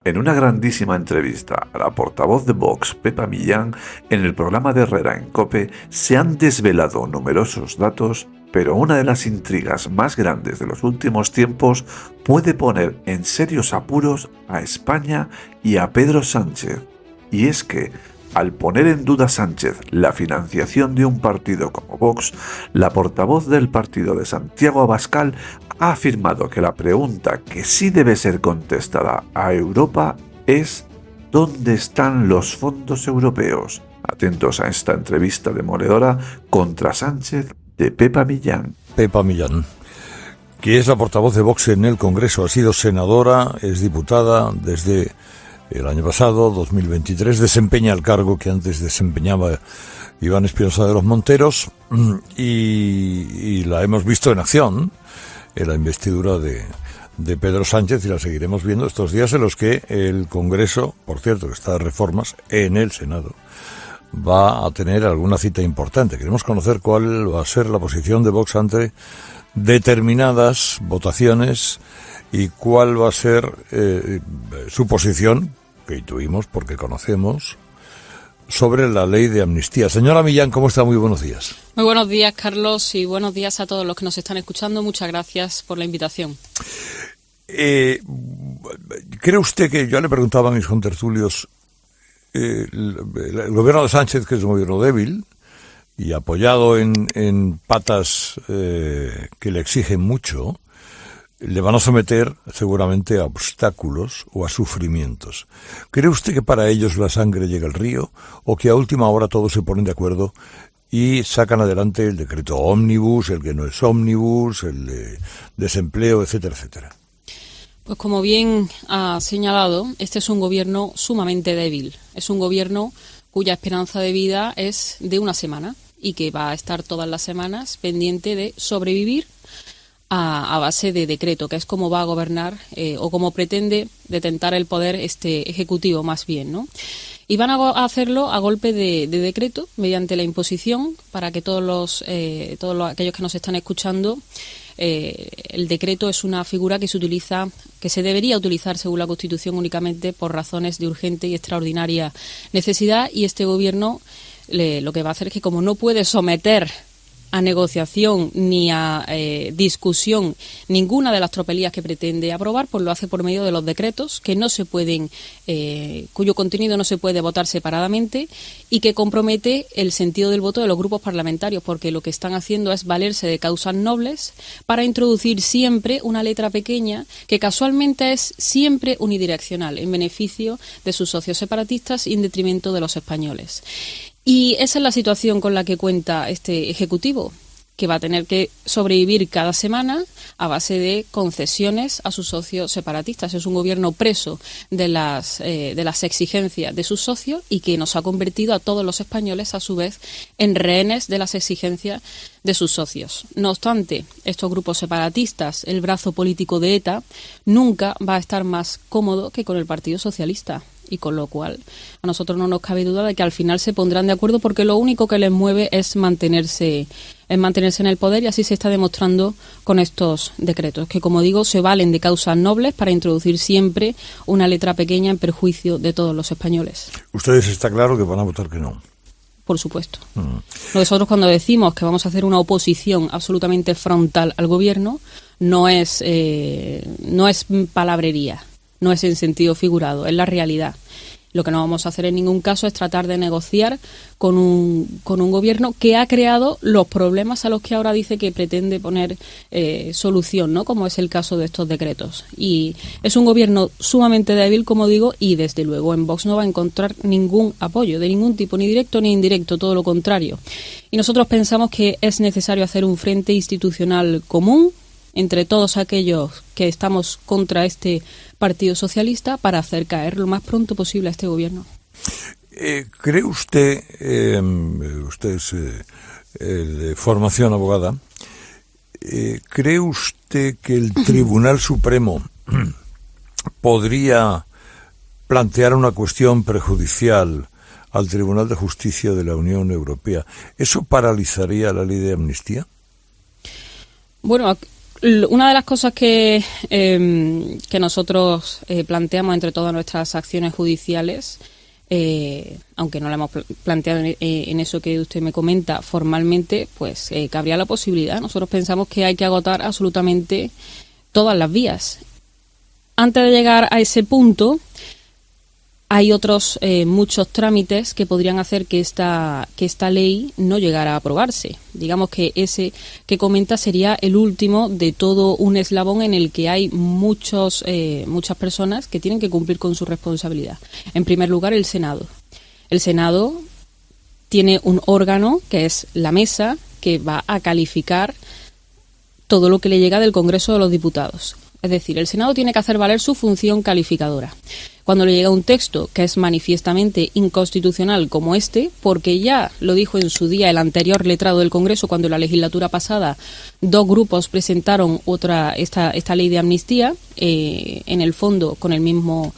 En una grandísima entrevista a la portavoz de Vox, Pepa Millán, en el programa de Herrera en COPE, se han desvelado numerosos datos, pero una de las intrigas más grandes de los últimos tiempos puede poner en serios apuros a España y a Pedro Sánchez. Y es que, al poner en duda Sánchez la financiación de un partido como Vox, la portavoz del partido de Santiago Abascal ha afirmado que la pregunta que sí debe ser contestada a Europa es ¿dónde están los fondos europeos? Atentos a esta entrevista demoledora contra Sánchez de Pepa Millán. Pepa Millán, que es la portavoz de Vox en el Congreso, ha sido senadora, es diputada desde el año pasado, 2023, desempeña el cargo que antes desempeñaba Iván Espinosa de los Monteros y la hemos visto en acción en la investidura de Pedro Sánchez y la seguiremos viendo estos días en los que el Congreso, por cierto, que está de reformas en el Senado, va a tener alguna cita importante. Queremos conocer cuál va a ser la posición de Vox ante determinadas votaciones y cuál va a ser su posición, que intuimos porque conocemos, sobre la ley de amnistía. Señora Millán, ¿cómo está? Muy buenos días. Muy buenos días, Carlos, y buenos días a todos los que nos están escuchando. Muchas gracias por la invitación. ¿Cree usted que, yo le preguntaba a mis contertulios, el gobierno de Sánchez, que es un gobierno débil y apoyado en patas que le exigen mucho, le van a someter seguramente a obstáculos o a sufrimientos? ¿Cree usted que para ellos la sangre llega al río o que a última hora todos se ponen de acuerdo y sacan adelante el decreto ómnibus, el que no es ómnibus, el de desempleo, etcétera, etcétera? Pues como bien ha señalado, este es un gobierno sumamente débil. Es un gobierno cuya esperanza de vida es de una semana y que va a estar todas las semanas pendiente de sobrevivir a base de decreto, que es como va a gobernar o como pretende detentar el poder este ejecutivo más bien, ¿no? Y van a hacerlo a golpe de decreto, mediante la imposición, para que todos aquellos que nos están escuchando, el decreto es una figura que se debería utilizar según la Constitución únicamente por razones de urgente y extraordinaria necesidad, y este gobierno lo que va a hacer es que, como no puede someter a negociación ni a discusión ninguna de las tropelías que pretende aprobar, pues lo hace por medio de los decretos que no se pueden, cuyo contenido no se puede votar separadamente y que compromete el sentido del voto de los grupos parlamentarios, porque lo que están haciendo es valerse de causas nobles para introducir siempre una letra pequeña que casualmente es siempre unidireccional en beneficio de sus socios separatistas y en detrimento de los españoles. Y esa es la situación con la que cuenta este Ejecutivo, que va a tener que sobrevivir cada semana a base de concesiones a sus socios separatistas. Es un gobierno preso de las exigencias de sus socios y que nos ha convertido a todos los españoles, a su vez, en rehenes de las exigencias de sus socios. No obstante, estos grupos separatistas, el brazo político de ETA, nunca va a estar más cómodo que con el Partido Socialista. Y con lo cual a nosotros no nos cabe duda de que al final se pondrán de acuerdo, porque lo único que les mueve es mantenerse en el poder, y así se está demostrando con estos decretos, que, como digo, se valen de causas nobles para introducir siempre una letra pequeña en perjuicio de todos los españoles. Ustedes está claro que van a votar que no. Por supuesto. Nosotros, cuando decimos que vamos a hacer una oposición absolutamente frontal al gobierno, no es palabrería. No es en sentido figurado, es la realidad. Lo que no vamos a hacer en ningún caso es tratar de negociar con un gobierno que ha creado los problemas a los que ahora dice que pretende poner solución, ¿no? Como es el caso de estos decretos. Y es un gobierno sumamente débil, como digo, y desde luego en Vox no va a encontrar ningún apoyo de ningún tipo, ni directo ni indirecto, todo lo contrario. Y nosotros pensamos que es necesario hacer un frente institucional común entre todos aquellos que estamos contra este Partido Socialista para hacer caer lo más pronto posible a este gobierno. ¿Cree usted, usted es de formación abogada, cree usted que el Tribunal Supremo podría plantear una cuestión prejudicial al Tribunal de Justicia de la Unión Europea? ¿Eso paralizaría la ley de amnistía? Bueno, Una de las cosas que nosotros planteamos entre todas nuestras acciones judiciales, aunque no la hemos planteado en eso que usted me comenta formalmente, pues cabría la posibilidad. Nosotros pensamos que hay que agotar absolutamente todas las vías. Antes de llegar a ese punto, hay otros muchos trámites que podrían hacer que esta ley no llegara a aprobarse. Digamos que ese que comenta sería el último de todo un eslabón en el que hay muchas personas que tienen que cumplir con su responsabilidad. En primer lugar, el Senado. El Senado tiene un órgano que es la mesa que va a calificar todo lo que le llega del Congreso de los Diputados. Es decir, el Senado tiene que hacer valer su función calificadora. Cuando le llega un texto que es manifiestamente inconstitucional como este, porque ya lo dijo en su día el anterior letrado del Congreso, cuando en la legislatura pasada 2 grupos presentaron esta ley de amnistía, en el fondo con el mismo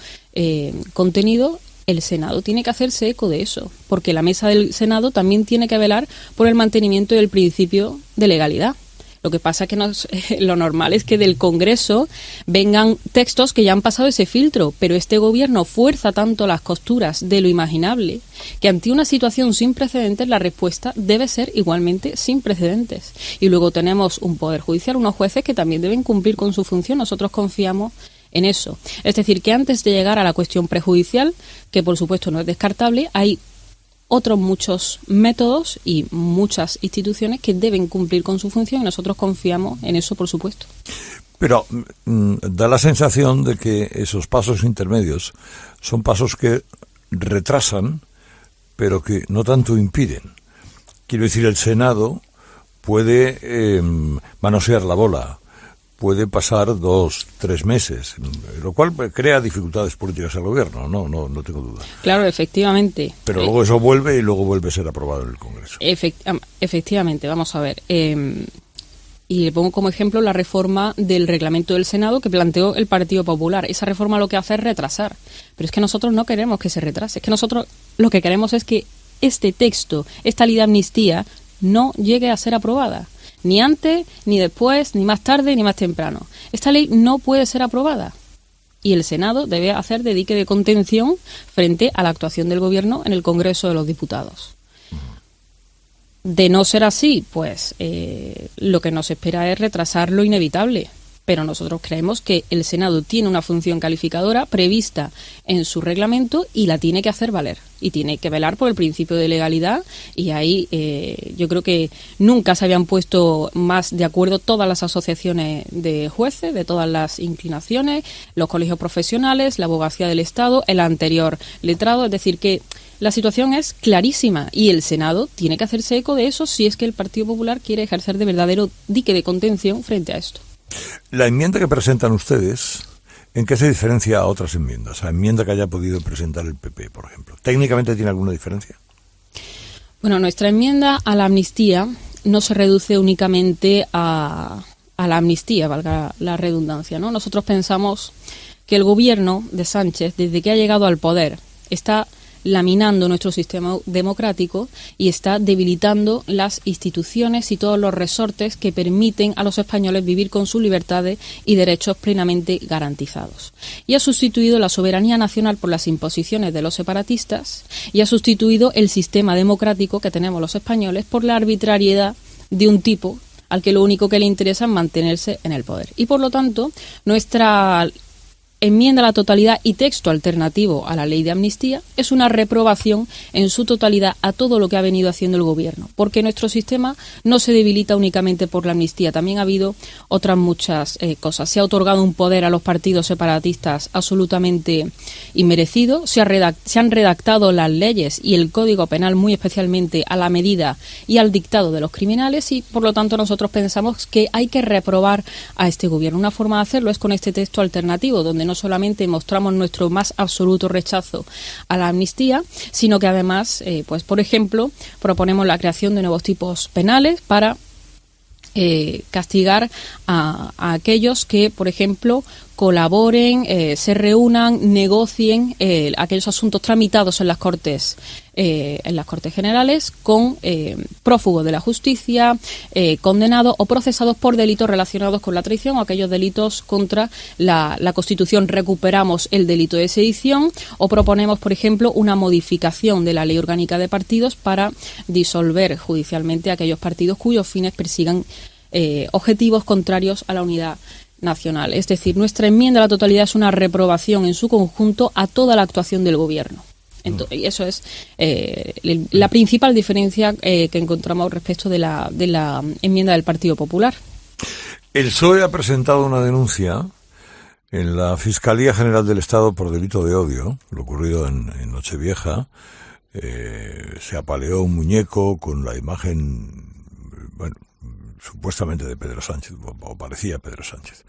contenido, el Senado tiene que hacerse eco de eso, porque la mesa del Senado también tiene que velar por el mantenimiento del principio de legalidad. Lo que pasa es que lo normal es que del Congreso vengan textos que ya han pasado ese filtro, pero este gobierno fuerza tanto las costuras de lo imaginable que ante una situación sin precedentes la respuesta debe ser igualmente sin precedentes. Y luego tenemos un poder judicial, unos jueces que también deben cumplir con su función. Nosotros confiamos en eso. Es decir, que antes de llegar a la cuestión prejudicial, que por supuesto no es descartable, hay otros muchos métodos y muchas instituciones que deben cumplir con su función y nosotros confiamos en eso, por supuesto. Pero da la sensación de que esos pasos intermedios son pasos que retrasan, pero que no tanto impiden. Quiero decir, el Senado puede manosear la bola, puede pasar 2, 3 meses, lo cual crea dificultades políticas al gobierno, no tengo duda. Claro, efectivamente. Pero luego eso vuelve y luego vuelve a ser aprobado en el Congreso. Efectivamente, vamos a ver. Y le pongo como ejemplo la reforma del reglamento del Senado que planteó el Partido Popular. Esa reforma lo que hace es retrasar. Pero es que nosotros no queremos que se retrase. Es que nosotros lo que queremos es que este texto, esta ley de amnistía, no llegue a ser aprobada. Ni antes, ni después, ni más tarde, ni más temprano. Esta ley no puede ser aprobada. Y el Senado debe hacer de dique de contención frente a la actuación del Gobierno en el Congreso de los Diputados. De no ser así, pues lo que nos espera es retrasar lo inevitable. Pero nosotros creemos que el Senado tiene una función calificadora prevista en su reglamento y la tiene que hacer valer. Y tiene que velar por el principio de legalidad. Y ahí yo creo que nunca se habían puesto más de acuerdo todas las asociaciones de jueces, de todas las inclinaciones, los colegios profesionales, la abogacía del Estado, el anterior letrado. Es decir, que la situación es clarísima y el Senado tiene que hacerse eco de eso si es que el Partido Popular quiere ejercer de verdadero dique de contención frente a esto. La enmienda que presentan ustedes, ¿en qué se diferencia a otras enmiendas? A enmienda que haya podido presentar el PP, por ejemplo. ¿Técnicamente tiene alguna diferencia? Bueno, nuestra enmienda a la amnistía no se reduce únicamente a la amnistía, valga la redundancia, ¿no? Nosotros pensamos que el gobierno de Sánchez, desde que ha llegado al poder, está laminando nuestro sistema democrático y está debilitando las instituciones y todos los resortes que permiten a los españoles vivir con sus libertades y derechos plenamente garantizados. Y ha sustituido la soberanía nacional por las imposiciones de los separatistas y ha sustituido el sistema democrático que tenemos los españoles por la arbitrariedad de un tipo al que lo único que le interesa es mantenerse en el poder. Y por lo tanto, nuestra enmienda a la totalidad y texto alternativo a la ley de amnistía es una reprobación en su totalidad a todo lo que ha venido haciendo el gobierno, porque nuestro sistema no se debilita únicamente por la amnistía, también ha habido otras muchas cosas. Se ha otorgado un poder a los partidos separatistas absolutamente inmerecido, se han redactado las leyes y el Código Penal muy especialmente a la medida y al dictado de los criminales y por lo tanto nosotros pensamos que hay que reprobar a este gobierno. Una forma de hacerlo es con este texto alternativo, donde no solamente mostramos nuestro más absoluto rechazo a la amnistía, sino que además, pues por ejemplo, proponemos la creación de nuevos tipos penales para castigar a aquellos que, por ejemplo, colaboren, se reúnan, negocien aquellos asuntos tramitados en las Cortes Generales con prófugos de la justicia, condenados o procesados por delitos relacionados con la traición o aquellos delitos contra la Constitución. Recuperamos el delito de sedición o proponemos, por ejemplo, una modificación de la Ley Orgánica de Partidos para disolver judicialmente aquellos partidos cuyos fines persigan objetivos contrarios a la unidad nacional. Es decir, nuestra enmienda a la totalidad es una reprobación en su conjunto a toda la actuación del Gobierno. Entonces, y eso es la principal diferencia que encontramos respecto de la enmienda del Partido Popular. El PSOE ha presentado una denuncia en la Fiscalía General del Estado por delito de odio, lo ocurrido en Nochevieja. Se apaleó un muñeco con la imagen, bueno, supuestamente de Pedro Sánchez, o parecía Pedro Sánchez,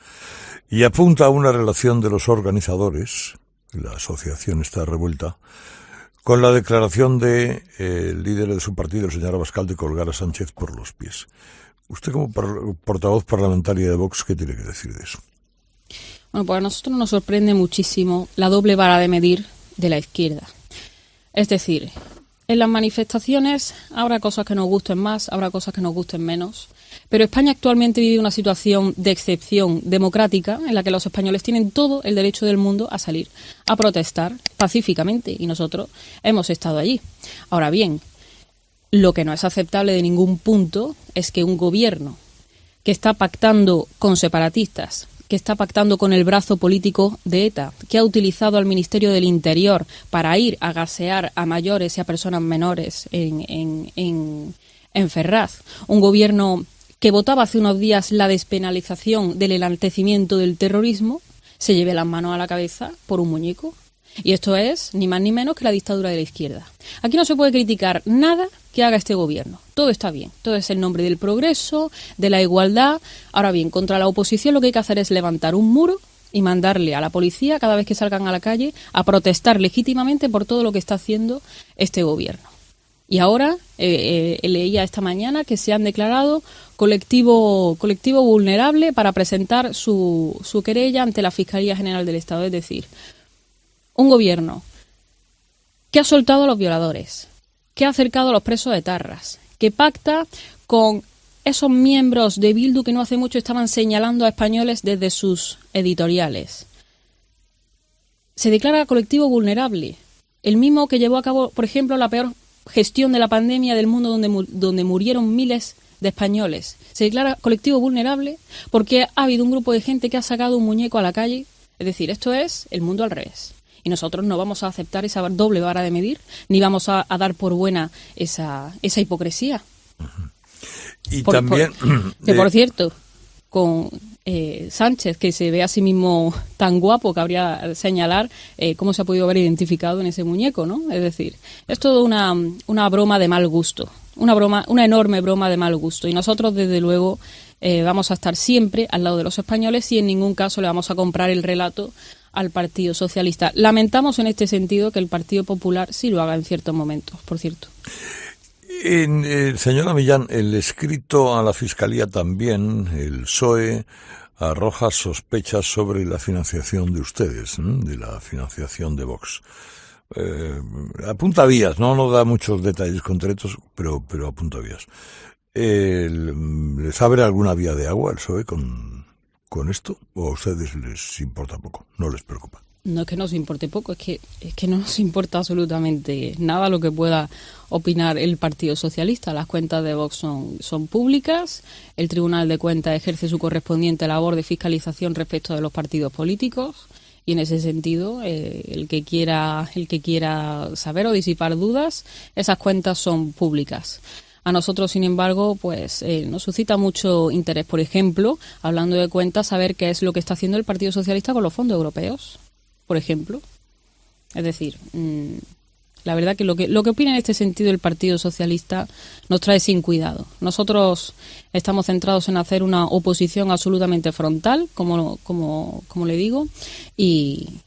y apunta a una relación de los organizadores, la asociación está revuelta, con la declaración de el líder de su partido, el señor Abascal, de colgar a Sánchez por los pies. Usted, como portavoz parlamentaria de Vox, ¿qué tiene que decir de eso? Bueno, pues a nosotros nos sorprende muchísimo la doble vara de medir de la izquierda. Es decir, en las manifestaciones habrá cosas que nos gusten más, habrá cosas que nos gusten menos, pero España actualmente vive una situación de excepción democrática en la que los españoles tienen todo el derecho del mundo a salir a protestar pacíficamente y nosotros hemos estado allí. Ahora bien, lo que no es aceptable de ningún punto es que un gobierno que está pactando con separatistas, que está pactando con el brazo político de ETA, que ha utilizado al Ministerio del Interior para ir a gasear a mayores y a personas menores en Ferraz, un gobierno que votaba hace unos días la despenalización del enaltecimiento del terrorismo, se lleve las manos a la cabeza por un muñeco. Y esto es ni más ni menos que la dictadura de la izquierda. Aquí no se puede criticar nada que haga este gobierno. Todo está bien. Todo es en nombre del progreso, de la igualdad. Ahora bien, contra la oposición lo que hay que hacer es levantar un muro y mandarle a la policía cada vez que salgan a la calle a protestar legítimamente por todo lo que está haciendo este gobierno. Y ahora leía esta mañana que se han declarado colectivo vulnerable para presentar su querella ante la Fiscalía General del Estado. Es decir, un gobierno que ha soltado a los violadores, que ha acercado a los presos de Tarras, que pacta con esos miembros de Bildu que no hace mucho estaban señalando a españoles desde sus editoriales. Se declara colectivo vulnerable, el mismo que llevó a cabo, por ejemplo, la peor gestión de la pandemia del mundo donde murieron miles de españoles. Se declara colectivo vulnerable porque ha habido un grupo de gente que ha sacado un muñeco a la calle. Es decir, esto es el mundo al revés. Y nosotros no vamos a aceptar esa doble vara de medir, ni vamos a dar por buena esa hipocresía. Y también... por cierto, con Sánchez, que se ve a sí mismo tan guapo, cabría señalar cómo se ha podido haber identificado en ese muñeco, ¿no? Es decir, es todo una broma de mal gusto, una enorme broma de mal gusto. Y nosotros, desde luego, vamos a estar siempre al lado de los españoles y en ningún caso le vamos a comprar el relato al Partido Socialista. Lamentamos en este sentido que el Partido Popular sí lo haga en ciertos momentos, por cierto. Señora Millán, el escrito a la Fiscalía también, el PSOE arroja sospechas sobre la financiación de ustedes, de la financiación de Vox. Apunta vías, no da muchos detalles concretos, pero apunta vías. ¿Les abre alguna vía de agua el PSOE con esto? ¿O a ustedes les importa poco? ¿No les preocupa? No es que nos importe poco, es que no nos importa absolutamente nada lo que pueda opinar el Partido Socialista. Las cuentas de Vox son públicas, el Tribunal de Cuentas ejerce su correspondiente labor de fiscalización respecto de los partidos políticos y en ese sentido el que quiera saber o disipar dudas, esas cuentas son públicas. A nosotros, sin embargo, pues nos suscita mucho interés, por ejemplo, hablando de cuentas, saber qué es lo que está haciendo el Partido Socialista con los fondos europeos, por ejemplo. Es decir, la verdad que lo que opina en este sentido el Partido Socialista nos trae sin cuidado. Nosotros estamos centrados en hacer una oposición absolutamente frontal, como le digo, y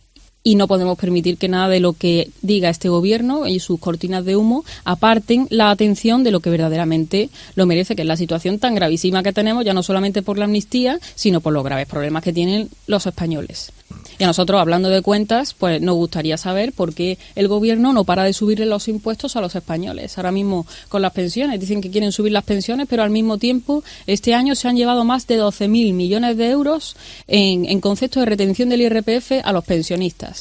y no podemos permitir que nada de lo que diga este gobierno y sus cortinas de humo aparten la atención de lo que verdaderamente lo merece, que es la situación tan gravísima que tenemos, ya no solamente por la amnistía, sino por los graves problemas que tienen los españoles. Y a nosotros, hablando de cuentas, pues nos gustaría saber por qué el gobierno no para de subirle los impuestos a los españoles. Ahora mismo con las pensiones, dicen que quieren subir las pensiones, pero al mismo tiempo este año se han llevado más de 12.000 millones de euros en concepto de retención del IRPF a los pensionistas.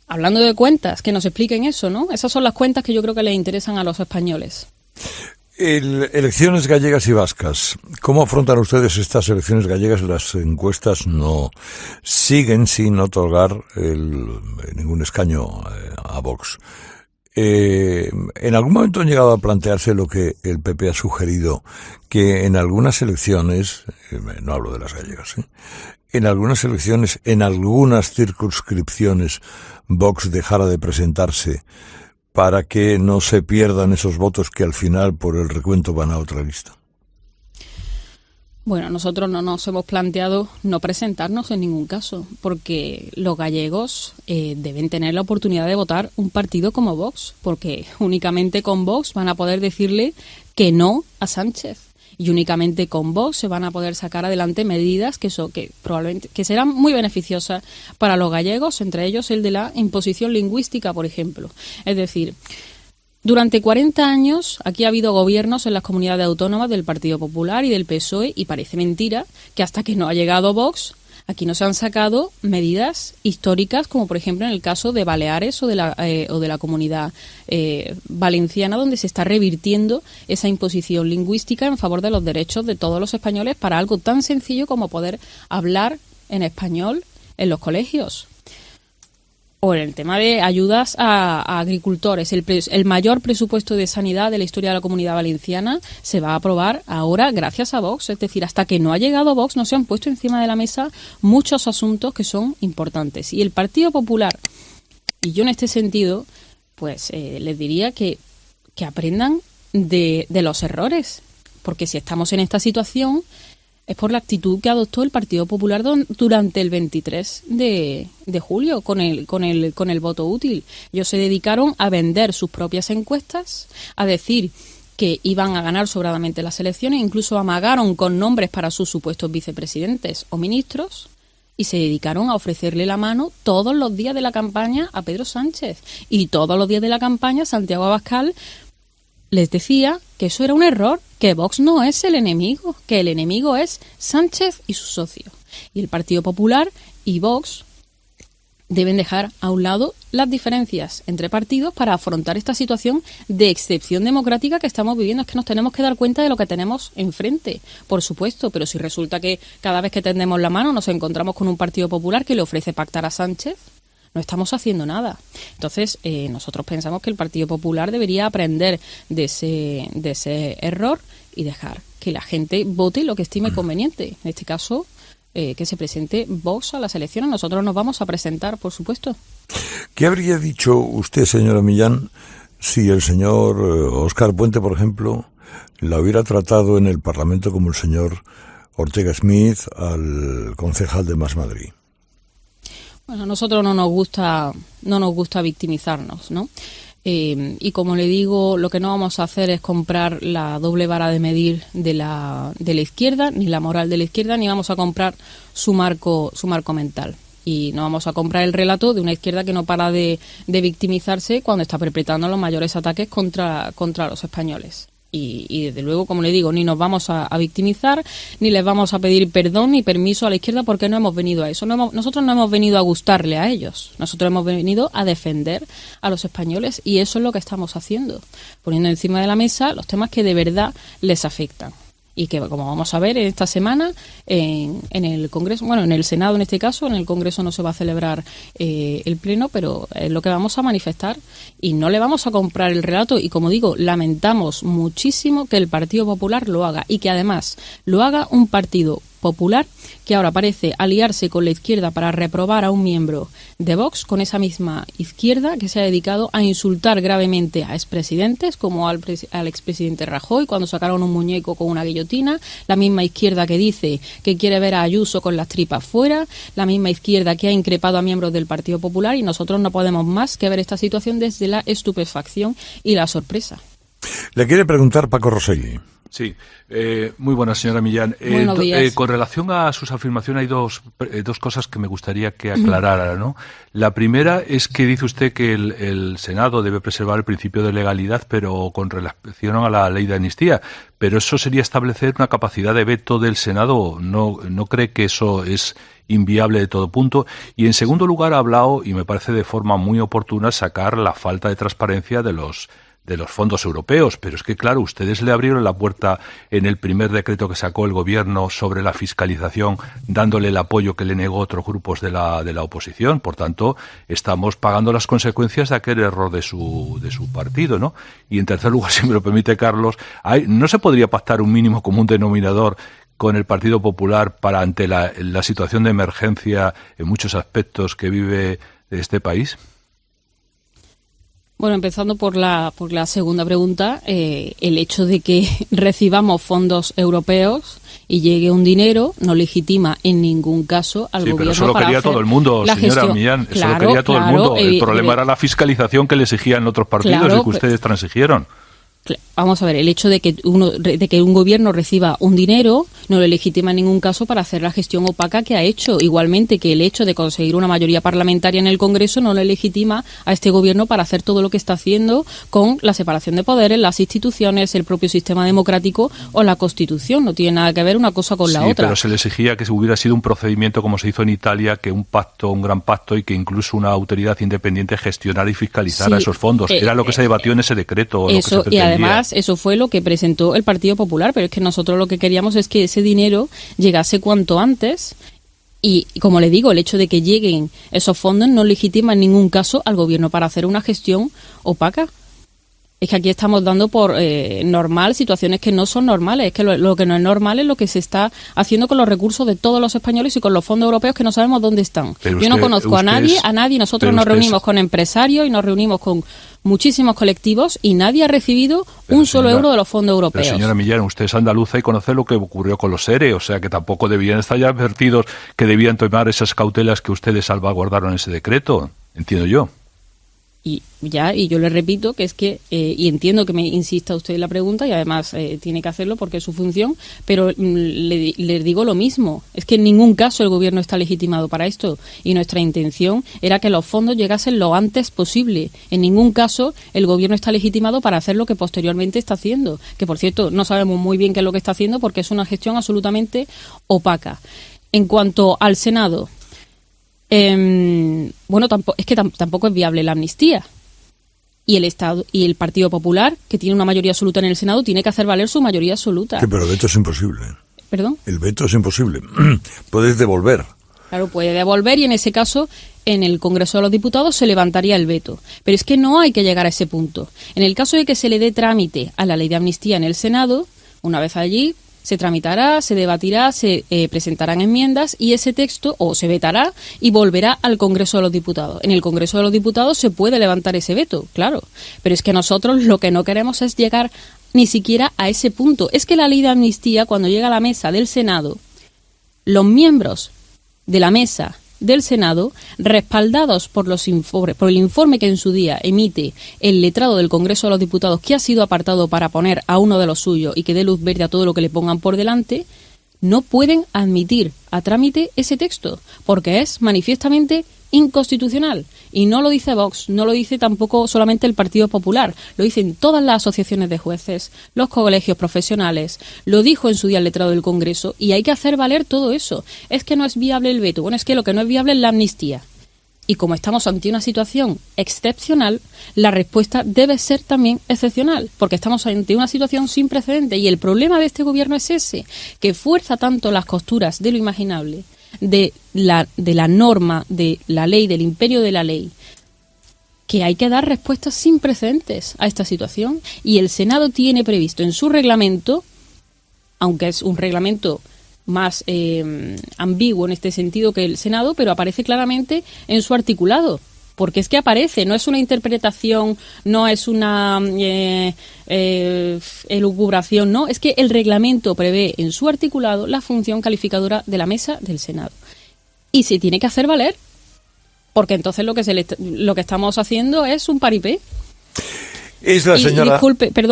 Hablando de cuentas, que nos expliquen eso, ¿no? Esas son las cuentas que yo creo que les interesan a los españoles. Elecciones gallegas y vascas. ¿Cómo afrontan ustedes estas elecciones gallegas? Las encuestas no siguen sin otorgar ningún escaño a Vox. ¿En algún momento han llegado a plantearse lo que el PP ha sugerido, que en algunas elecciones, no hablo de las gallegas, en algunas elecciones, en algunas circunscripciones, Vox dejara de presentarse para que no se pierdan esos votos que al final por el recuento van a otra lista? Bueno, nosotros no nos hemos planteado no presentarnos en ningún caso, porque los gallegos deben tener la oportunidad de votar un partido como Vox, porque únicamente con Vox van a poder decirle que no a Sánchez. Y únicamente con Vox se van a poder sacar adelante medidas que probablemente que serán muy beneficiosas para los gallegos, entre ellos el de la imposición lingüística, por ejemplo. Es decir, durante 40 años aquí ha habido gobiernos en las comunidades autónomas del Partido Popular y del PSOE, y parece mentira que hasta que no ha llegado Vox aquí no se han sacado medidas históricas, como por ejemplo en el caso de Baleares o de la comunidad valenciana, donde se está revirtiendo esa imposición lingüística en favor de los derechos de todos los españoles para algo tan sencillo como poder hablar en español en los colegios. O en el tema de ayudas a agricultores. El mayor presupuesto de sanidad de la historia de la Comunidad Valenciana se va a aprobar ahora gracias a Vox. Es decir, hasta que no ha llegado Vox no se han puesto encima de la mesa muchos asuntos que son importantes. Y el Partido Popular, y yo en este sentido, pues les diría que aprendan de los errores. Porque si estamos en esta situación es por la actitud que adoptó el Partido Popular durante el 23 de julio con el voto útil. Ellos se dedicaron a vender sus propias encuestas, a decir que iban a ganar sobradamente las elecciones, incluso amagaron con nombres para sus supuestos vicepresidentes o ministros, y se dedicaron a ofrecerle la mano todos los días de la campaña a Pedro Sánchez. Y todos los días de la campaña Santiago Abascal les decía que eso era un error, que Vox no es el enemigo, que el enemigo es Sánchez y sus socios. Y el Partido Popular y Vox deben dejar a un lado las diferencias entre partidos para afrontar esta situación de excepción democrática que estamos viviendo. Es que nos tenemos que dar cuenta de lo que tenemos enfrente, por supuesto, pero si resulta que cada vez que tendemos la mano nos encontramos con un Partido Popular que le ofrece pactar a Sánchez, no estamos haciendo nada. Entonces, nosotros pensamos que el Partido Popular debería aprender de ese error y dejar que la gente vote lo que estime conveniente. En este caso, que se presente Vox a las elecciones. Nosotros nos vamos a presentar, por supuesto. ¿Qué habría dicho usted, señora Millán, si el señor Óscar Puente, por ejemplo, la hubiera tratado en el Parlamento como el señor Ortega Smith al concejal de Más Madrid? Bueno, a nosotros no nos gusta victimizarnos, ¿no? Y como le digo, lo que no vamos a hacer es comprar la doble vara de medir de la izquierda, ni la moral de la izquierda, ni vamos a comprar su marco mental. Y no vamos a comprar el relato de una izquierda que no para de victimizarse cuando está perpetrando los mayores ataques contra los españoles. Y desde luego, como le digo, ni nos vamos a victimizar, ni les vamos a pedir perdón ni permiso a la izquierda, porque no hemos venido a eso. Nosotros no hemos venido a gustarle a ellos. Nosotros hemos venido a defender a los españoles, y eso es lo que estamos haciendo, poniendo encima de la mesa los temas que de verdad les afectan. Y que, como vamos a ver esta semana en el Congreso, bueno, en el Senado en este caso, en el Congreso no se va a celebrar el Pleno, pero es lo que vamos a manifestar, y no le vamos a comprar el relato. Y como digo, lamentamos muchísimo que el Partido Popular lo haga, y que además lo haga un partido Popular, que ahora parece aliarse con la izquierda para reprobar a un miembro de Vox, con esa misma izquierda que se ha dedicado a insultar gravemente a expresidentes, como al expresidente Rajoy, cuando sacaron un muñeco con una guillotina, la misma izquierda que dice que quiere ver a Ayuso con las tripas fuera, la misma izquierda que ha increpado a miembros del Partido Popular, y nosotros no podemos más que ver esta situación desde la estupefacción y la sorpresa. Le quiere preguntar Paco Rosselli. Sí, muy buenas, señora Millán. Buenos días. Con relación a sus afirmaciones hay dos cosas que me gustaría que aclarara, ¿no? La primera es que dice usted que el Senado debe preservar el principio de legalidad, pero con relación a la ley de amnistía. Pero eso sería establecer una capacidad de veto del Senado. ¿No cree que eso es inviable de todo punto? Y en segundo lugar ha hablado, y me parece de forma muy oportuna, sacar la falta de transparencia de los fondos europeos, pero es que, claro, ustedes le abrieron la puerta en el primer decreto que sacó el gobierno sobre la fiscalización, dándole el apoyo que le negó otros grupos de la oposición. Por tanto, estamos pagando las consecuencias de aquel error de su partido, ¿no? Y en tercer lugar, si me lo permite, Carlos, ¿no se podría pactar un mínimo común denominador con el Partido Popular para ante la situación de emergencia en muchos aspectos que vive este país? Bueno, empezando por la segunda pregunta, el hecho de que recibamos fondos europeos y llegue un dinero no legitima en ningún caso al gobierno. Pero eso lo quería todo el mundo, señora Millán. Eso lo quería todo el mundo. El problema era la fiscalización que le exigían otros partidos y que ustedes transigieron. Vamos a ver, el hecho de que un gobierno reciba un dinero no le legitima en ningún caso para hacer la gestión opaca que ha hecho. Igualmente que el hecho de conseguir una mayoría parlamentaria en el Congreso no le legitima a este gobierno para hacer todo lo que está haciendo con la separación de poderes, las instituciones, el propio sistema democrático o la Constitución. No tiene nada que ver una cosa con la otra. Sí, pero se le exigía que hubiera sido un procedimiento como se hizo en Italia, que un gran pacto y que incluso una autoridad independiente gestionara y fiscalizara esos fondos. Era lo que se debatió en ese decreto. Eso, y además, eso fue lo que presentó el Partido Popular, pero es que nosotros lo que queríamos es que ese dinero llegase cuanto antes y, como le digo, el hecho de que lleguen esos fondos no legitima en ningún caso al gobierno para hacer una gestión opaca. Es que aquí estamos dando por normal situaciones que no son normales. Es que lo que no es normal es lo que se está haciendo con los recursos de todos los españoles y con los fondos europeos que no sabemos dónde están. Yo no conozco a nadie. Nosotros nos reunimos con empresarios y nos reunimos con muchísimos colectivos y nadie ha recibido un solo euro de los fondos europeos. Pero, señora Millán, usted es andaluza y conoce lo que ocurrió con los ERE, o sea que tampoco debían estar ya advertidos que debían tomar esas cautelas que ustedes salvaguardaron en ese decreto, entiendo yo. Y yo le repito que es que, y entiendo que me insista usted en la pregunta y además tiene que hacerlo porque es su función, pero le digo lo mismo, es que en ningún caso el gobierno está legitimado para esto y nuestra intención era que los fondos llegasen lo antes posible. En ningún caso el gobierno está legitimado para hacer lo que posteriormente está haciendo, que por cierto no sabemos muy bien qué es lo que está haciendo porque es una gestión absolutamente opaca. En cuanto al Senado, tampoco es viable la amnistía y el Estado y el Partido Popular, que tiene una mayoría absoluta en el Senado, tiene que hacer valer su mayoría absoluta. Sí, pero el veto es imposible. ¿Perdón? El veto es imposible. Puedes devolver. Claro, puede devolver y en ese caso en el Congreso de los Diputados se levantaría el veto. Pero es que no hay que llegar a ese punto. En el caso de que se le dé trámite a la ley de amnistía en el Senado, una vez allí se tramitará, se debatirá, se presentarán enmiendas y ese texto o se vetará y volverá al Congreso de los Diputados. En el Congreso de los Diputados se puede levantar ese veto, claro, pero es que nosotros lo que no queremos es llegar ni siquiera a ese punto. Es que la ley de amnistía, cuando llega a la mesa del Senado, los miembros de la mesa del Senado, respaldados por el informe que en su día emite el letrado del Congreso de los Diputados, que ha sido apartado para poner a uno de los suyos y que dé luz verde a todo lo que le pongan por delante, no pueden admitir a trámite ese texto, porque es manifiestamente inconstitucional. Y no lo dice Vox, no lo dice tampoco solamente el Partido Popular, lo dicen todas las asociaciones de jueces, los colegios profesionales, lo dijo en su día el letrado del Congreso, y hay que hacer valer todo eso. Es que no es viable el veto, bueno, es que lo que no es viable es la amnistía. Y como estamos ante una situación excepcional, la respuesta debe ser también excepcional, porque estamos ante una situación sin precedentes. Y el problema de este gobierno es ese, que fuerza tanto las costuras de lo imaginable, de la norma, de la ley, del imperio de la ley, que hay que dar respuestas sin precedentes a esta situación. Y el Senado tiene previsto en su reglamento, aunque es un reglamento más ambiguo en este sentido que el Senado, pero aparece claramente en su articulado. Porque es que aparece, no es una interpretación, no es una elucubración, no, es que el reglamento prevé en su articulado la función calificadora de la mesa del Senado. Y se tiene que hacer valer, porque entonces lo que estamos haciendo es un paripé. Es la señora...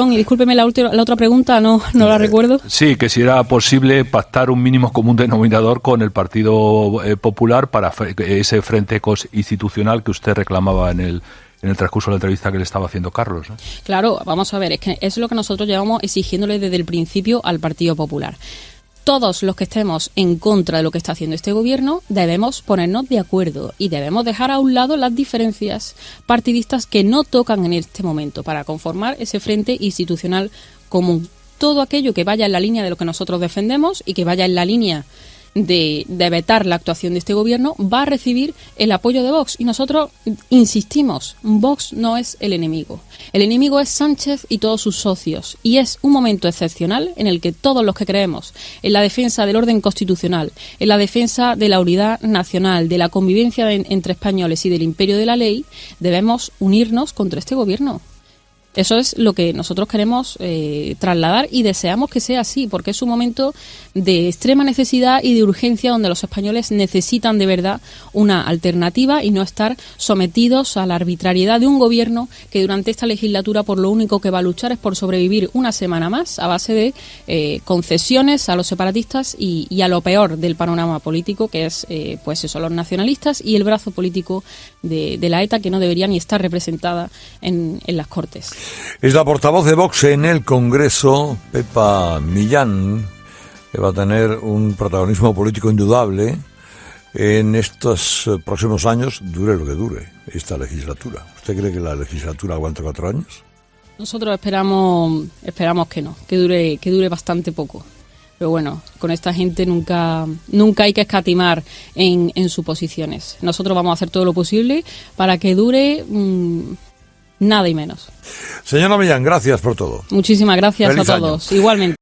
Discúlpeme la otra pregunta, no la recuerdo. Sí, que si era posible pactar un mínimo común denominador con el Partido Popular para ese frente institucional que usted reclamaba en el transcurso de la entrevista que le estaba haciendo Carlos, ¿no? Claro, vamos a ver, es que es lo que nosotros llevamos exigiéndole desde el principio al Partido Popular. Todos los que estemos en contra de lo que está haciendo este gobierno debemos ponernos de acuerdo y debemos dejar a un lado las diferencias partidistas que no tocan en este momento para conformar ese frente institucional común. Todo aquello que vaya en la línea de lo que nosotros defendemos y que vaya en la línea de vetar la actuación de este gobierno va a recibir el apoyo de Vox. Y nosotros insistimos, Vox no es el enemigo. El enemigo es Sánchez y todos sus socios. Y es un momento excepcional en el que todos los que creemos en la defensa del orden constitucional, en la defensa de la unidad nacional, de la convivencia entre españoles y del imperio de la ley, debemos unirnos contra este gobierno. Eso es lo que nosotros queremos trasladar y deseamos que sea así, porque es un momento de extrema necesidad y de urgencia donde los españoles necesitan de verdad una alternativa y no estar sometidos a la arbitrariedad de un gobierno que durante esta legislatura por lo único que va a luchar es por sobrevivir una semana más a base de concesiones a los separatistas y a lo peor del panorama político, que es pues eso, los nacionalistas y el brazo político de la ETA, que no debería ni estar representada en las Cortes. Es la portavoz de Vox en el Congreso, Pepa Millán, que va a tener un protagonismo político indudable en estos próximos años, dure lo que dure esta legislatura. ¿Usted cree que la legislatura aguanta 4 años? Nosotros esperamos que no, que dure bastante poco. Pero bueno, con esta gente nunca hay que escatimar en suposiciones. Nosotros vamos a hacer todo lo posible para que dure nada y menos. Señora Millán, gracias por todo. Muchísimas gracias Feliz a año. todos. Igualmente.